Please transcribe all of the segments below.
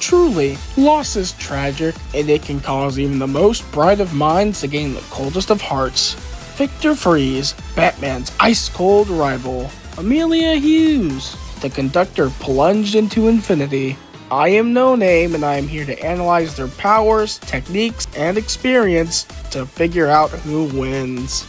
Truly, loss is tragic, and it can cause even the most bright of minds to gain the coldest of hearts. Victor Freeze, Batman's ice-cold rival. Amelia Hughes, the Conductor plunged into infinity. I am No Name, and I am here to analyze their powers, techniques, and experience to figure out who wins.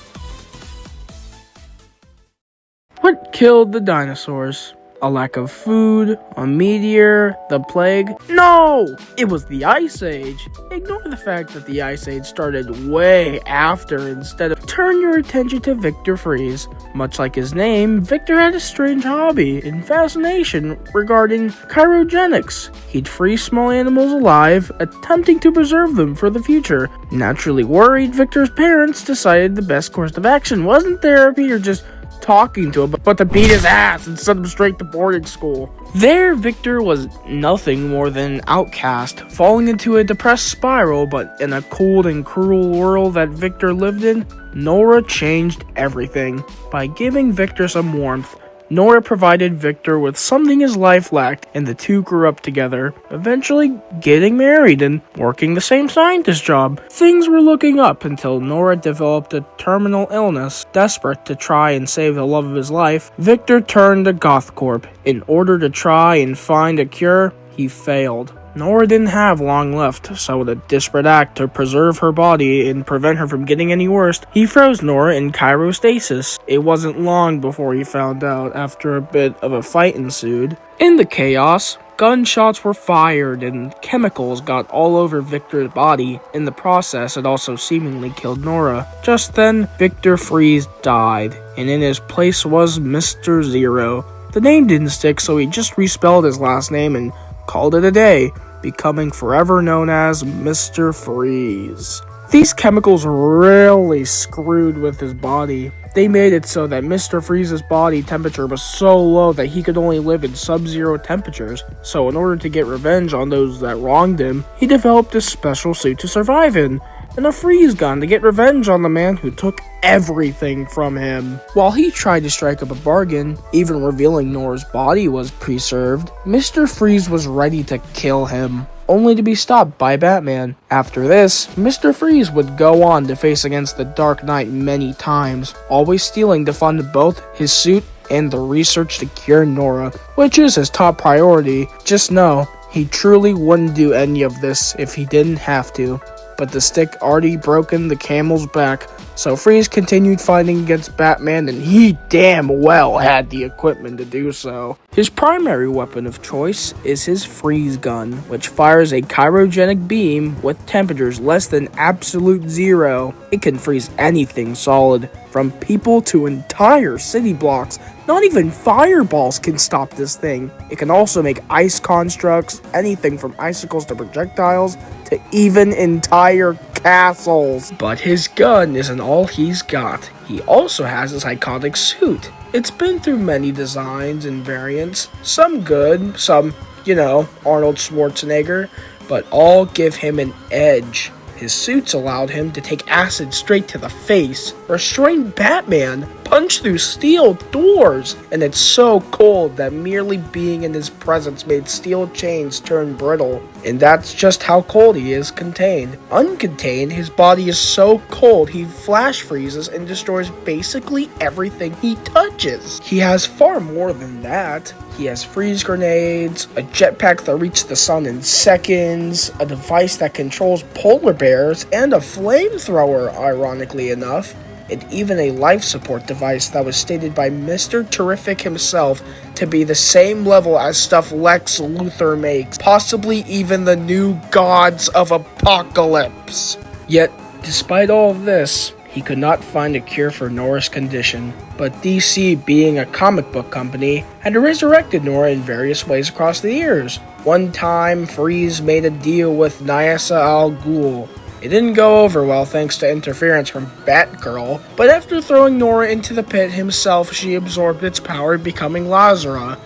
What killed the dinosaurs? A lack of food, a meteor, the plague? No! It was the Ice Age. Ignore the fact that the Ice Age started way after instead of turn your attention to Victor Freeze. Much like his name, Victor had a strange hobby and fascination regarding cryogenics. He'd freeze small animals alive, attempting to preserve them for the future. Naturally worried, Victor's parents decided the best course of action wasn't therapy or just talking to him, but to beat his ass and send him straight to boarding school. There, Victor was nothing more than an outcast, falling into a depressed spiral, but in a cold and cruel world that Victor lived in, Nora changed everything. By giving Victor some warmth, Nora provided Victor with something his life lacked, and the two grew up together, eventually getting married and working the same scientist job. Things were looking up until Nora developed a terminal illness. Desperate to try and save the love of his life, Victor turned to GothCorp. In order to try and find a cure, he failed. Nora didn't have long left, so in a desperate act to preserve her body and prevent her from getting any worse, he froze Nora in cryostasis. It wasn't long before he found out, after a bit of a fight ensued. In the chaos, gunshots were fired and chemicals got all over Victor's body. In the process, it also seemingly killed Nora. Just then, Victor Freeze died, and in his place was Mr. Zero. The name didn't stick, so he just respelled his last name and called it a day, becoming forever known as Mr. Freeze. These chemicals really screwed with his body. They made it so that Mr. Freeze's body temperature was so low that he could only live in sub-zero temperatures. So in order to get revenge on those that wronged him, he developed a special suit to survive in, and a freeze gun to get revenge on the man who took everything from him. While he tried to strike up a bargain, even revealing Nora's body was preserved, Mr. Freeze was ready to kill him, only to be stopped by Batman. After this, Mr. Freeze would go on to face against the Dark Knight many times, always stealing to fund both his suit and the research to cure Nora, which is his top priority. Just know, he truly wouldn't do any of this if he didn't have to. But the stick already broken the camel's back, so Freeze continued fighting against Batman, and he damn well had the equipment to do so. His primary weapon of choice is his freeze gun, which fires a cryogenic beam with temperatures less than absolute zero. It can freeze anything solid, from people to entire city blocks. Not even fireballs can stop this thing. It can also make ice constructs, anything from icicles to projectiles, to even entire castles. But his gun isn't all he's got. He also has his iconic suit. It's been through many designs and variants, some good, some, Arnold Schwarzenegger, but all give him an edge. His suits allowed him to take acid straight to the face, restrain Batman, punch through steel doors, and it's so cold that merely being in his presence made steel chains turn brittle. And that's just how cold he is contained. Uncontained, his body is so cold he flash freezes and destroys basically everything he touches. He has far more than that. He has freeze grenades, a jetpack that reaches the sun in seconds, a device that controls polar bears, and a flamethrower, ironically enough, and even a life support device that was stated by Mr. Terrific himself to be the same level as stuff Lex Luthor makes, possibly even the new gods of Apocalypse. Yet, despite all of this, he could not find a cure for Nora's condition, but DC, being a comic book company, had resurrected Nora in various ways across the years. One time, Freeze made a deal with Nyasa Al Ghul. It didn't go over well thanks to interference from Batgirl, but after throwing Nora into the pit himself, she absorbed its power, becoming Lazara.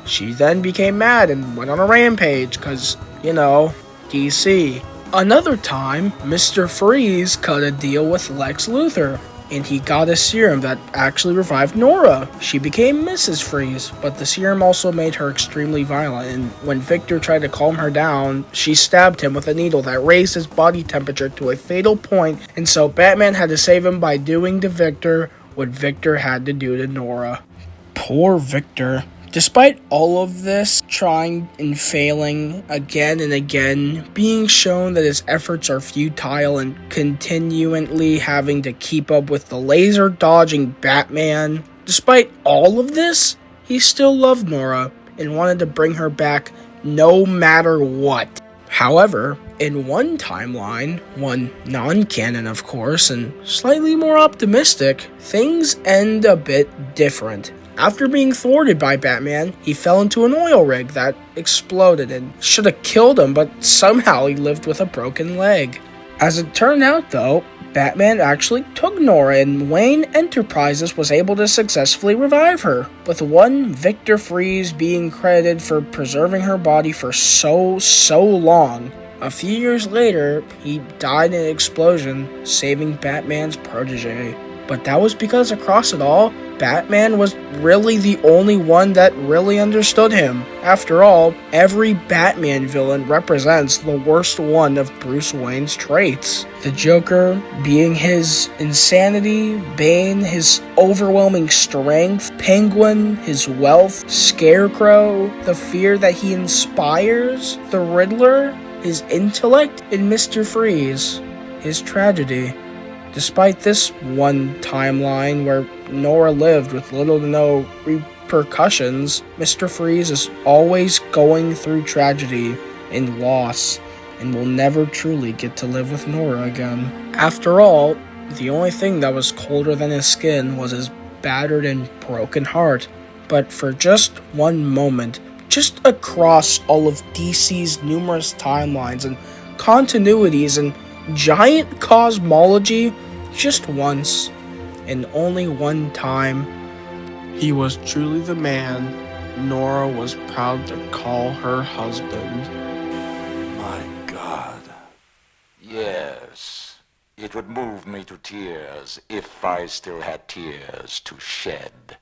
She then became mad and went on a rampage, cause, DC. Another time, Mr. Freeze cut a deal with Lex Luthor. and he got a serum that actually revived Nora. She became Mrs. Freeze, but the serum also made her extremely violent, and when Victor tried to calm her down, she stabbed him with a needle that raised his body temperature to a fatal point, and so Batman had to save him by doing to Victor what Victor had to do to Nora. Poor Victor. Despite all of this, trying and failing again and again, being shown that his efforts are futile and continually having to keep up with the laser-dodging Batman, despite all of this, he still loved Nora and wanted to bring her back no matter what. However, in one timeline, one non-canon of course, and slightly more optimistic, things end a bit different. After being thwarted by Batman, he fell into an oil rig that exploded and should have killed him, but somehow he lived with a broken leg. As it turned out though, Batman actually took Nora and Wayne Enterprises was able to successfully revive her, with one Victor Freeze being credited for preserving her body for so long. A few years later, he died in an explosion, saving Batman's protege. But that was because across it all, Batman was really the only one that really understood him. After all, every Batman villain represents the worst one of Bruce Wayne's traits. The Joker being his insanity, Bane his overwhelming strength, Penguin his wealth, Scarecrow the fear that he inspires, the Riddler his intellect, and Mr. Freeze his tragedy. Despite this one timeline where Nora lived with little to no repercussions, Mr. Freeze is always going through tragedy and loss and will never truly get to live with Nora again. After all, the only thing that was colder than his skin was his battered and broken heart. But for just one moment, just across all of DC's numerous timelines and continuities and giant cosmology, just once, and only one time, he was truly the man Nora was proud to call her husband. My God. Yes, it would move me to tears if I still had tears to shed.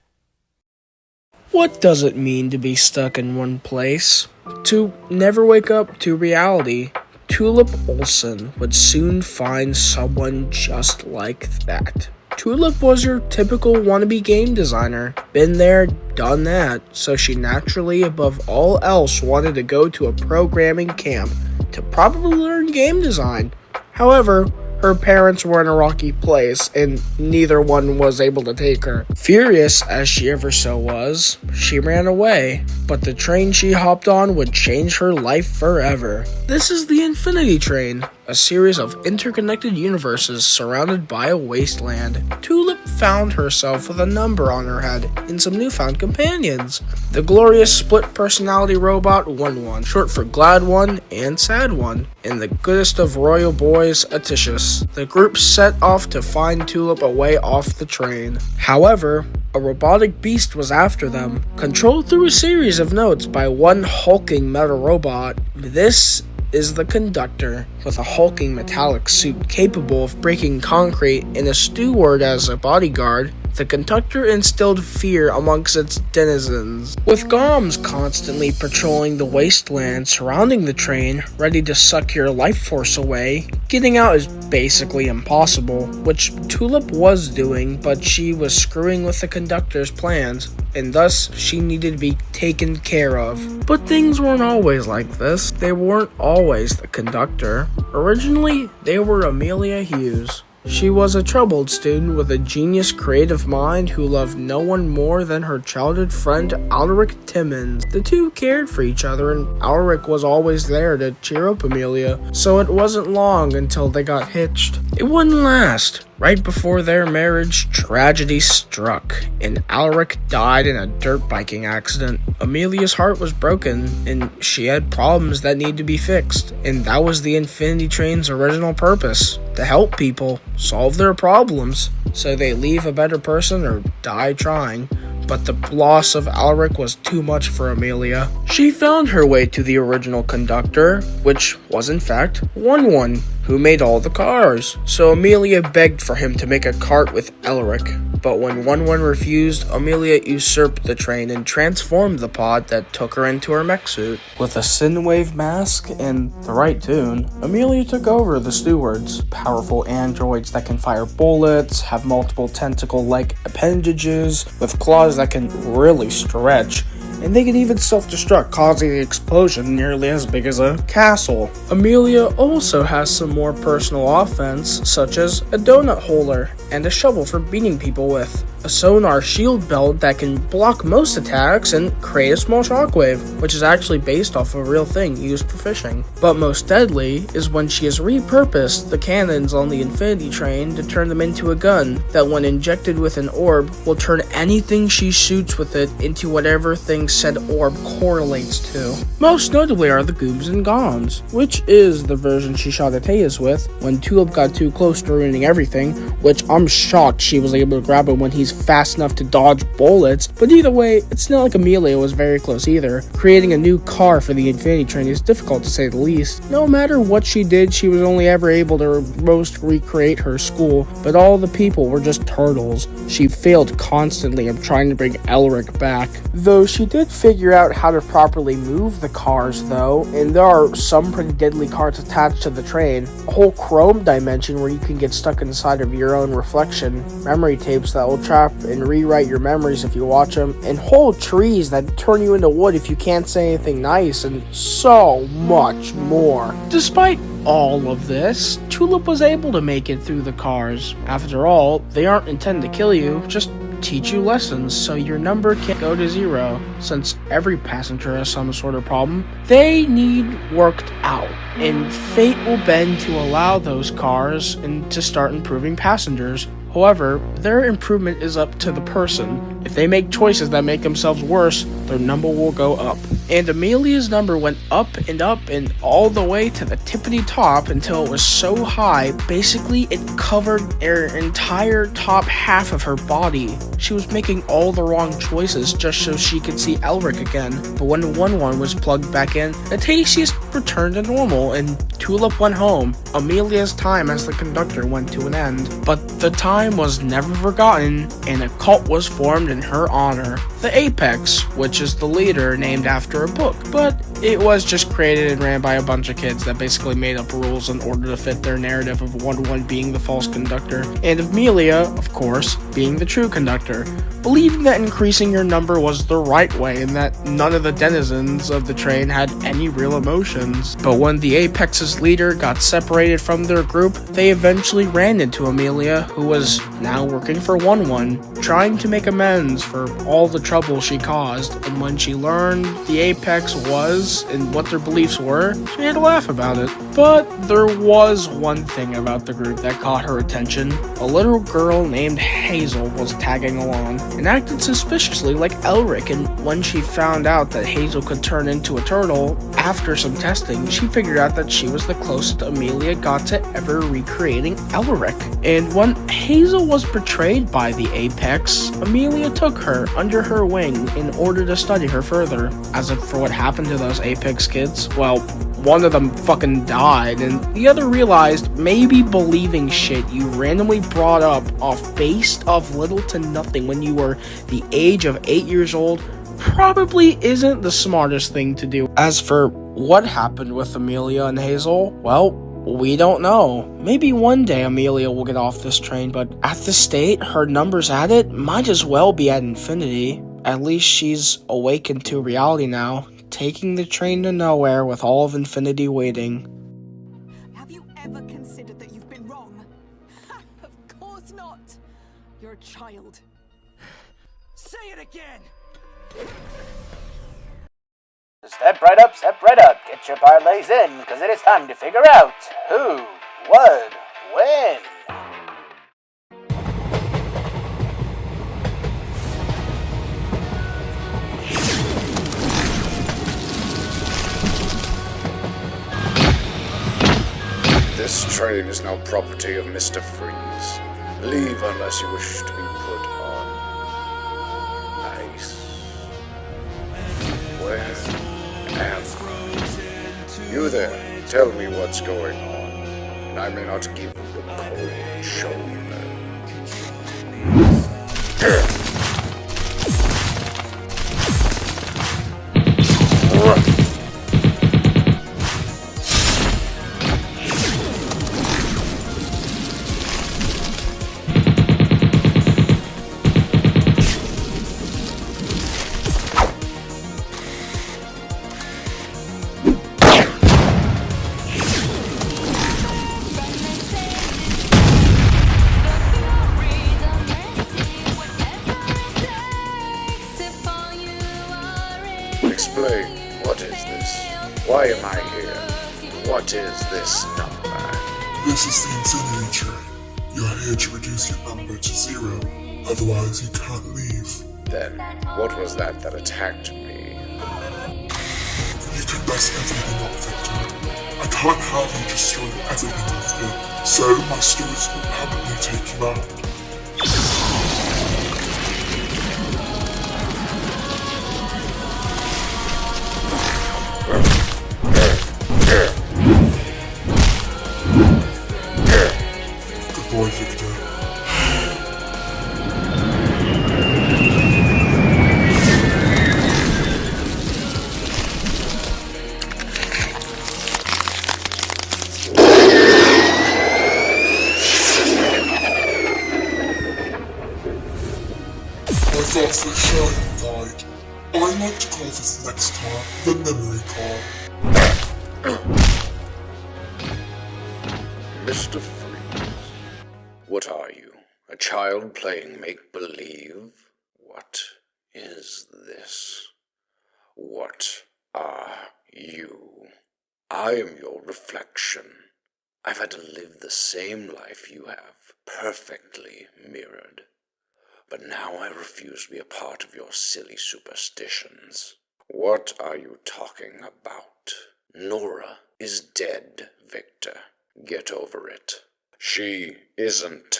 What does it mean to be stuck in one place? To never wake up to reality? Tulip Olson would soon find someone just like that. Tulip was your typical wannabe game designer. Been there, done that, so she naturally, above all else, wanted to go to a programming camp to probably learn game design. However, her parents were in a rocky place, and neither one was able to take her. Furious as she ever so was, she ran away, but the train she hopped on would change her life forever. This is the Infinity Train, a series of interconnected universes surrounded by a wasteland. Tulip found herself with a number on her head and some newfound companions. The glorious split-personality robot 1-1, short for Glad One and Sad One, and the goodest of royal boys, Aticius. The group set off to find Tulip away off the train. However, a robotic beast was after them, controlled through a series of notes by one hulking metal robot. This is the Conductor, with a hulking metallic suit capable of breaking concrete and a steward as a bodyguard. The Conductor instilled fear amongst its denizens, with Goms constantly patrolling the wasteland surrounding the train, ready to suck your life force away. Getting out is basically impossible, which Tulip was doing, but she was screwing with the Conductor's plans, and thus she needed to be taken care of. But things weren't always like this. They weren't always the Conductor. Originally, they were Amelia Hughes. She was a troubled student with a genius creative mind who loved no one more than her childhood friend Alaric Timmons. The two cared for each other, and Alaric was always there to cheer up Amelia, so it wasn't long until they got hitched. It wouldn't last. Right before their marriage, tragedy struck, and Alaric died in a dirt biking accident. Amelia's heart was broken, and she had problems that need to be fixed, and that was the Infinity Train's original purpose, to help people solve their problems, so they leave a better person or die trying. But the loss of Alaric was too much for Amelia. She found her way to the original Conductor, which was in fact 1-1, who who made all the cars. So Amelia begged for him to make a cart with Elric. But when 1-1 refused, Amelia usurped the train and transformed the pod that took her into her mech suit. With a synthwave mask and the right tune, Amelia took over the stewards, powerful androids that can fire bullets, have multiple tentacle-like appendages, with claws that can really stretch, and they can even self-destruct, causing an explosion nearly as big as a castle. Amelia also has some more personal offense, such as a donut holder and a shovel for beating people with, a sonar shield belt that can block most attacks and create a small shockwave, which is actually based off of a real thing used for fishing. But most deadly is when she has repurposed the cannons on the Infinity Train to turn them into a gun that, when injected with an orb, will turn anything she shoots with it into whatever thing said orb correlates to. Most notably are the Gooms and Goms, which is the version she shot Ateus with when Tulip got too close to ruining everything, which I'm shocked she was able to grab him when he's fast enough to dodge bullets. But either way, it's not like Amelia was very close either. Creating a new car for the Infinity Train is difficult to say the least. No matter what she did, she was only ever able to most recreate her school, but all the people were just turtles. She failed constantly of trying to bring Elric back. Though she did figure out how to properly move the cars though, and there are some pretty deadly carts attached to the train. A whole chrome dimension where you can get stuck inside of your own reflection, memory tapes that will trap and rewrite your memories if you watch them, and whole trees that turn you into wood if you can't say anything nice, and so much more. Despite all of this, Tulip was able to make it through the cars. After all, they aren't intended to kill you, just teach you lessons so your number can't go to 0. Since every passenger has some sort of problem, they need worked out, and fate will bend to allow those cars and to start improving passengers. However, their improvement is up to the person. If they make choices that make themselves worse, their number will go up. And Amelia's number went up and all the way to the tippity top until it was so high, basically it covered her entire top half of her body. She was making all the wrong choices just so she could see Elric again. But when 1-1 was plugged back in, Mcdesus returned to normal and Tulip went home. Amelia's time as the conductor went to an end. But the time was never forgotten, and a cult was formed in her honor. The Apex, which is the leader named after a book, but it was just created and ran by a bunch of kids that basically made up rules in order to fit their narrative of 1-1 being the false conductor, and Amelia, of course, being the true conductor, believing that increasing your number was the right way and that none of the denizens of the train had any real emotions. But when the Apex's leader got separated from their group, they eventually ran into Amelia, who was now working for 1-1, trying to make amends for all the trouble she caused, and when she learned the Apex was and what their beliefs were, she had to laugh about it. But there was one thing about the group that caught her attention. A little girl named Hazel was tagging along and acted suspiciously like Elric, and when she found out that Hazel could turn into a turtle, after some testing, she figured out that she was the closest Amelia got to ever recreating Elric. And when Hazel was betrayed by the Apex, Amelia took her under her wing in order to study her further. As if for what happened to those Apex kids, well, one of them fucking died, and the other realized maybe believing shit you randomly brought up off based of little to nothing when you were the age of 8 years old probably isn't the smartest thing to do. As for what happened with Amelia and Hazel, well, we don't know. Maybe one day Amelia will get off this train, but at the state her number's at, it might as well be at infinity. At least she's awakened to reality now, taking the train to nowhere with all of infinity waiting. Have you ever considered that you've been wrong? Of course not. You're a child. Say it again! Step right up, get your parlays in, because it is time to figure out who would win. This train is now property of Mr. Freeze. Leave unless you wish to be put on ice. Where am I? You there, tell me what's going on. and I may not give you the cold shoulder. Explain, what is this? Why am I here? What is this number? This is the Infinity Train. You're here to reduce your number to 0, otherwise you can't leave. Then, what was that attacked me? You can mess everything up, Victor. I can't have you destroy everything you've built, so my stewards will permanently take you out. Good boy, Victor. My fastest shining guide. I like to call this next car the memory car. Mr. Freeze, what are you? A child playing make-believe? What is this? What are you? I am your reflection. I've had to live the same life you have, perfectly mirrored. But now I refuse to be a part of your silly superstitions. What are you talking about? Nora is dead, Victor. Get over it. She isn't.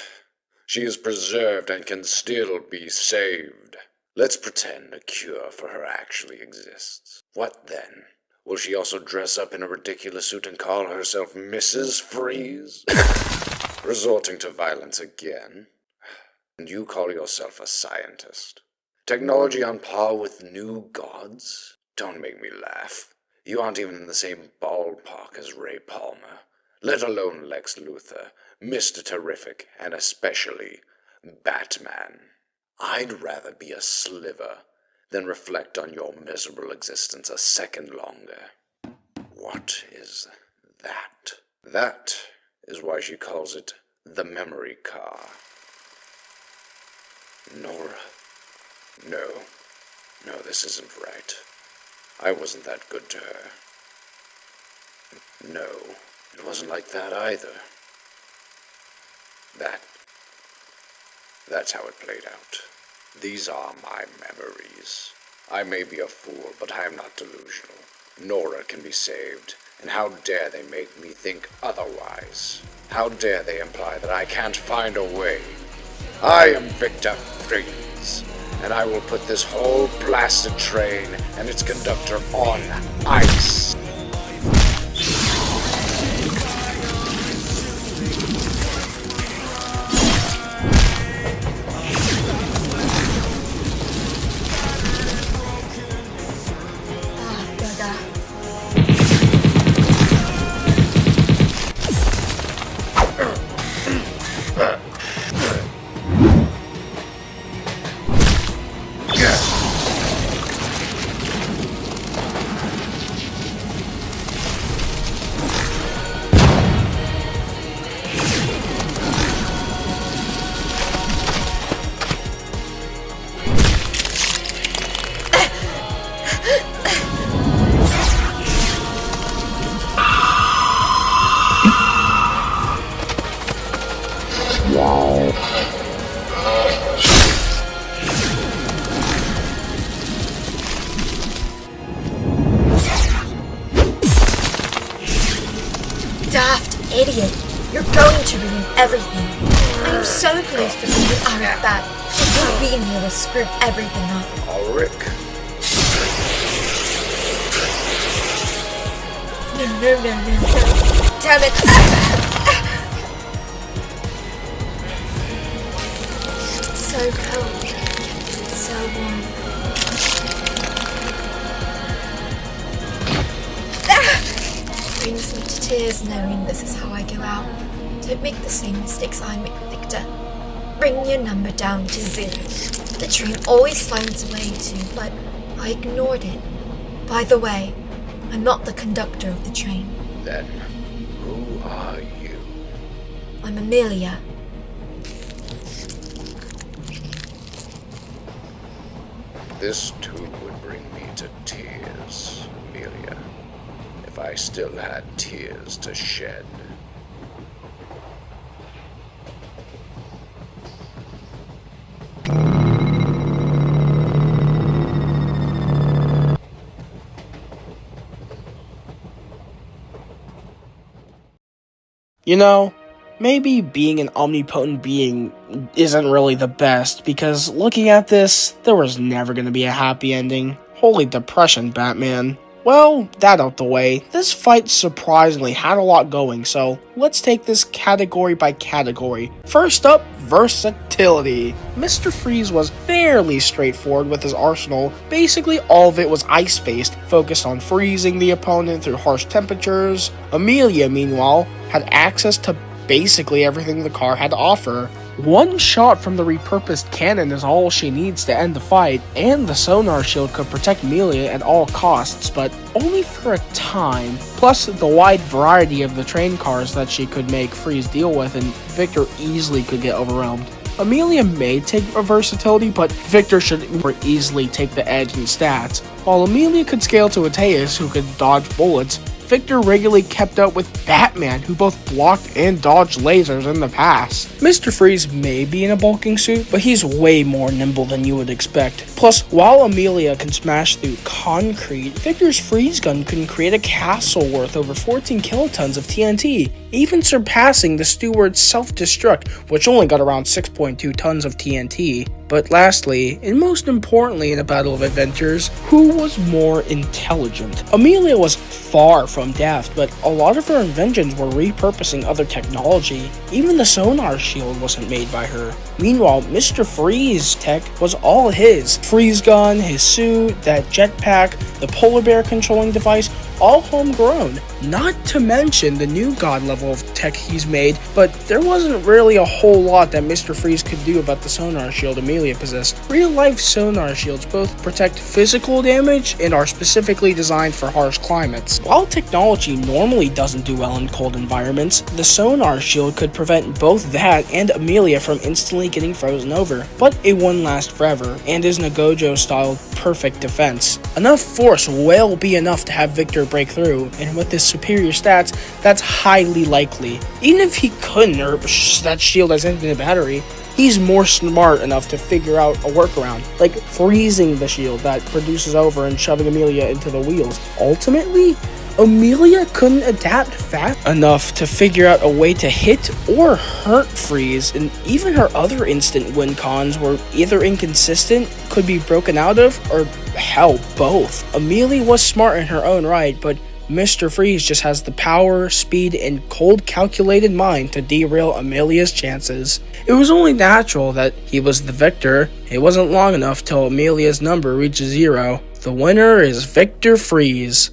She is preserved and can still be saved. Let's pretend a cure for her actually exists. What then? Will she also dress up in a ridiculous suit and call herself Mrs. Freeze? Resorting to violence again? And you call yourself a scientist? Technology on par with new gods? Don't make me laugh. You aren't even in the same ballpark as Ray Palmer, let alone Lex Luthor, Mr. Terrific, and especially Batman. I'd rather be a sliver than reflect on your miserable existence a second longer. What is that? That is why she calls it the memory car. Nora. No, this isn't right. I wasn't that good to her. No, it wasn't like that either. That's how it played out. These are my memories. I may be a fool, but I am not delusional. Nora can be saved, and how dare they make me think otherwise? How dare they imply that I can't find a way? I am Victor Freeze, and I will put this whole blasted train and its conductor on ice. Idiot! You're going to ruin everything. I am so close to being out of that. Your being here will screw everything up. Oh, Rick. No. Damn it. so cold, yet it's so warm. It brings me to tears knowing this is how I go out. Don't make the same mistakes I made, Victor. Bring your number down to 0. The train always finds a way to, but I ignored it. By the way, I'm not the conductor of the train. Then, who are you? I'm Amelia. This too would bring me to tears, Amelia, if I still had tears to shed. You know, maybe being an omnipotent being isn't really the best, because looking at this, there was never going to be a happy ending. Holy depression, Batman. Well, that out the way, this fight surprisingly had a lot going, so let's take this category by category. First up, versatility. Mr. Freeze was fairly straightforward with his arsenal. Basically, all of it was ice-based, focused on freezing the opponent through harsh temperatures. Amelia, meanwhile, had access to basically everything the car had to offer. One shot from the repurposed cannon is all she needs to end the fight, and the sonar shield could protect Amelia at all costs, but only for a time. Plus, the wide variety of the train cars that she could make Freeze deal with, and Victor easily could get overwhelmed. Amelia may take a versatility, but Victor should more easily take the edge in stats. While Amelia could scale to Mcdesus, who could dodge bullets, Victor regularly kept up with Batman, who both blocked and dodged lasers in the past. Mr. Freeze may be in a bulking suit, but he's way more nimble than you would expect. Plus, while Amelia can smash through concrete, Victor's freeze gun can create a castle worth over 14 kilotons of TNT, even surpassing the Steward's self-destruct, which only got around 6.2 tons of TNT. But lastly, and most importantly in a battle of adventures, who was more intelligent? Amelia was far from daft, but a lot of her inventions were repurposing other technology. Even the sonar shield wasn't made by her. Meanwhile, Mr. Freeze tech was all his. Freeze gun, his suit, that jetpack, the polar bear controlling device, all homegrown. Not to mention the new god level of tech he's made, but there wasn't really a whole lot that Mr. Freeze could do about the sonar shield Amelia possessed. Real-life sonar shields both protect physical damage and are specifically designed for harsh climates. While technology normally doesn't do well in cold environments, the sonar shield could prevent both that and Amelia from instantly getting frozen over. But it wouldn't last forever, and isn't a Gojo-style perfect defense. Enough force will be enough to have Victor break through, and with his superior stats, that's highly likely. Even if he couldn't, or that shield has infinite battery, he's more smart enough to figure out a workaround, like freezing the shield that produces over and shoving Amelia into the wheels. Ultimately, Amelia couldn't adapt fast enough to figure out a way to hit or hurt Freeze, and even her other instant win cons were either inconsistent, could be broken out of, or hell, both. Amelia was smart in her own right, but Mr. Freeze just has the power, speed, and cold calculated mind to derail Amelia's chances. It was only natural that he was the victor. It wasn't long enough till Amelia's number reaches 0. The winner is Victor Freeze.